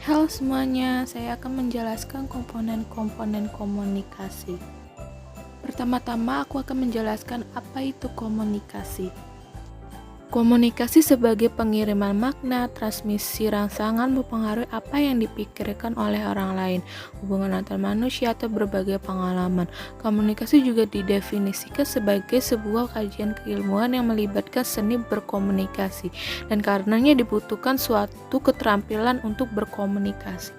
Halo semuanya, saya akan menjelaskan komponen-komponen komunikasi. Pertama-tama aku akan menjelaskan apa itu komunikasi. Komunikasi sebagai pengiriman makna, transmisi rangsangan mempengaruhi apa yang dipikirkan oleh orang lain, hubungan antar manusia atau berbagai pengalaman. Komunikasi juga didefinisikan sebagai sebuah kajian keilmuan yang melibatkan seni berkomunikasi, dan karenanya dibutuhkan suatu keterampilan untuk berkomunikasi.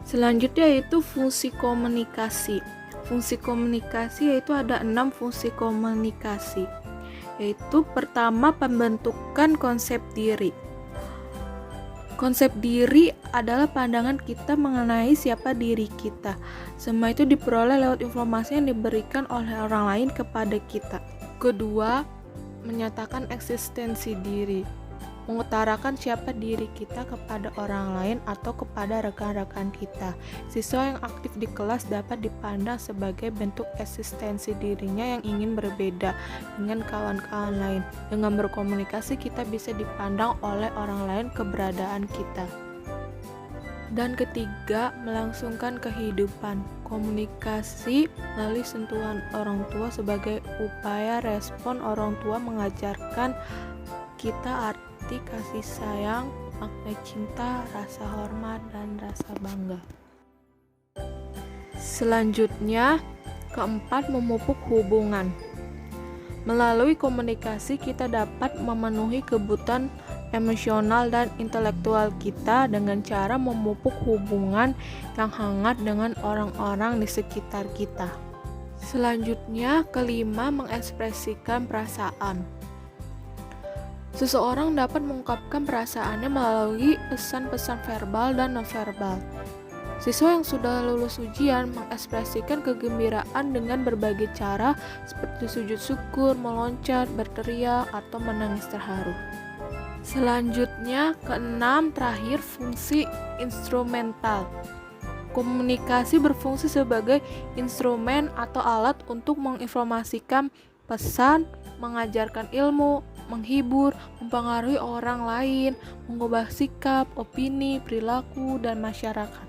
Selanjutnya yaitu fungsi komunikasi. Fungsi komunikasi yaitu ada 6 fungsi komunikasi. Yaitu pertama, pembentukan konsep diri. Konsep diri adalah pandangan kita mengenai siapa diri kita. Semua itu diperoleh lewat informasi yang diberikan oleh orang lain kepada kita. Kedua, menyatakan eksistensi diri. Mengutarakan siapa diri kita kepada orang lain atau kepada rekan-rekan kita. Siswa yang aktif di kelas dapat dipandang sebagai bentuk eksistensi dirinya yang ingin berbeda dengan kawan-kawan lain. Dengan berkomunikasi, kita bisa dipandang oleh orang lain keberadaan kita. Dan ketiga, melangsungkan kehidupan. Komunikasi melalui sentuhan orang tua sebagai upaya respon orang tua mengajarkan kita arti kasih sayang, makna cinta, rasa hormat, dan rasa bangga. Selanjutnya, keempat, memupuk hubungan. Melalui komunikasi kita dapat memenuhi kebutuhan emosional dan intelektual kita dengan cara memupuk hubungan yang hangat dengan orang-orang di sekitar kita. Selanjutnya, kelima, mengekspresikan perasaan. Seseorang dapat mengungkapkan perasaannya melalui pesan-pesan verbal dan nonverbal. Siswa yang sudah lulus ujian mengekspresikan kegembiraan dengan berbagai cara seperti sujud syukur, meloncat, berteriak, atau menangis terharu. Selanjutnya, keenam, terakhir, fungsi instrumental. Komunikasi berfungsi sebagai instrumen atau alat untuk menginformasikan pesan, mengajarkan ilmu, menghibur, mempengaruhi orang lain, mengubah sikap, opini, perilaku, dan masyarakat.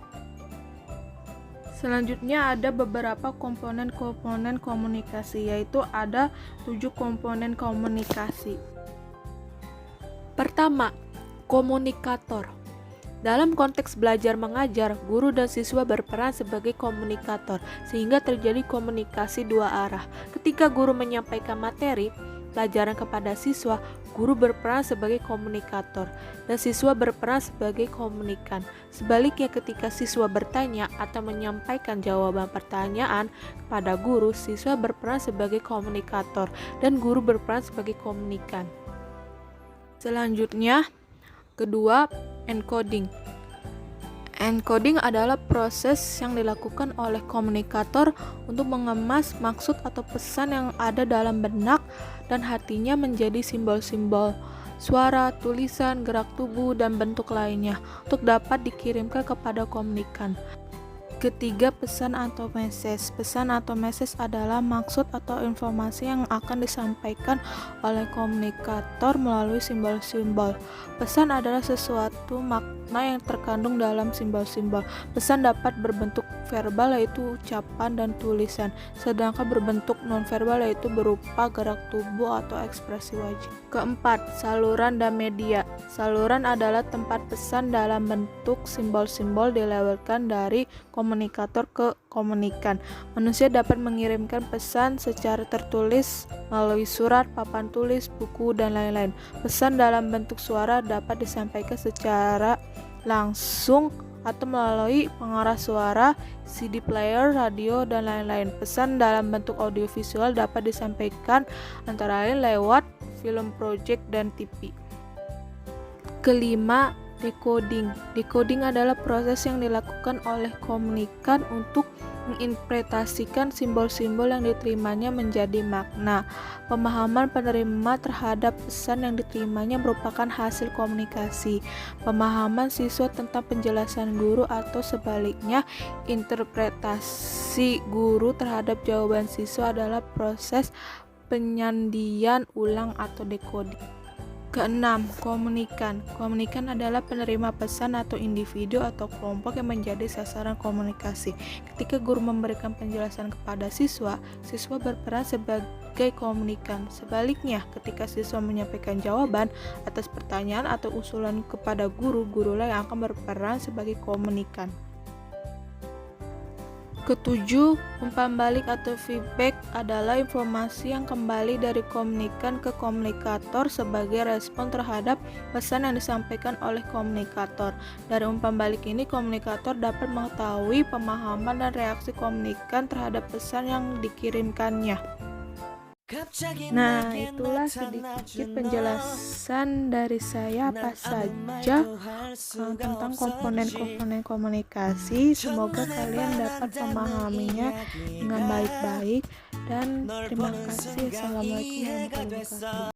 Selanjutnya ada beberapa komponen-komponen komunikasi, yaitu ada 7 komponen komunikasi. Pertama, komunikator. Dalam konteks belajar mengajar, guru dan siswa berperan sebagai komunikator, sehingga terjadi komunikasi dua arah. Ketika guru menyampaikan materi pelajaran kepada siswa, guru berperan sebagai komunikator, dan siswa berperan sebagai komunikan. Sebaliknya, ketika siswa bertanya atau menyampaikan jawaban pertanyaan kepada guru, siswa berperan sebagai komunikator, dan guru berperan sebagai komunikan. Selanjutnya, kedua, encoding. Encoding adalah proses yang dilakukan oleh komunikator untuk mengemas maksud atau pesan yang ada dalam benak dan hatinya menjadi simbol-simbol, suara, tulisan, gerak tubuh, dan bentuk lainnya untuk dapat dikirimkan kepada komunikan. Ketiga, pesan atau message. Pesan atau message adalah maksud atau informasi yang akan disampaikan oleh komunikator melalui simbol-simbol. Pesan adalah sesuatu makna yang terkandung dalam simbol-simbol. Pesan dapat berbentuk verbal yaitu ucapan dan tulisan, sedangkan berbentuk non-verbal yaitu berupa gerak tubuh atau ekspresi wajah. Keempat, saluran dan media. Saluran adalah tempat pesan dalam bentuk simbol-simbol dilewatkan dari komunikator ke komunikan. Manusia dapat mengirimkan pesan secara tertulis melalui surat, papan tulis, buku, dan lain-lain. Pesan dalam bentuk suara dapat disampaikan secara langsung atau melalui pengeras suara, CD player, radio, dan lain-lain. Pesan dalam bentuk audiovisual dapat disampaikan antara lain lewat film project dan TV. Kelima, decoding. Decoding adalah proses yang dilakukan oleh komunikan untuk menginterpretasikan simbol-simbol yang diterimanya menjadi makna. Pemahaman penerima terhadap pesan yang diterimanya merupakan hasil komunikasi. Pemahaman siswa tentang penjelasan guru atau sebaliknya, interpretasi guru terhadap jawaban siswa adalah proses penyandian ulang atau decoding. Keenam, komunikan. Komunikan adalah penerima pesan atau individu atau kelompok yang menjadi sasaran komunikasi. Ketika guru memberikan penjelasan kepada siswa, siswa berperan sebagai komunikan. Sebaliknya, ketika siswa menyampaikan jawaban atas pertanyaan atau usulan kepada guru, gurulah yang akan berperan sebagai komunikan. Ketujuh, umpan balik atau feedback adalah informasi yang kembali dari komunikan ke komunikator sebagai respon terhadap pesan yang disampaikan oleh komunikator. Dari umpan balik ini, komunikator dapat mengetahui pemahaman dan reaksi komunikan terhadap pesan yang dikirimkannya. Nah, itulah sedikit penjelasan dari saya apa saja tentang komponen-komponen komunikasi. Semoga kalian dapat memahaminya dengan baik-baik dan terima kasih. Assalamualaikum warahmatullahi wabarakatuh.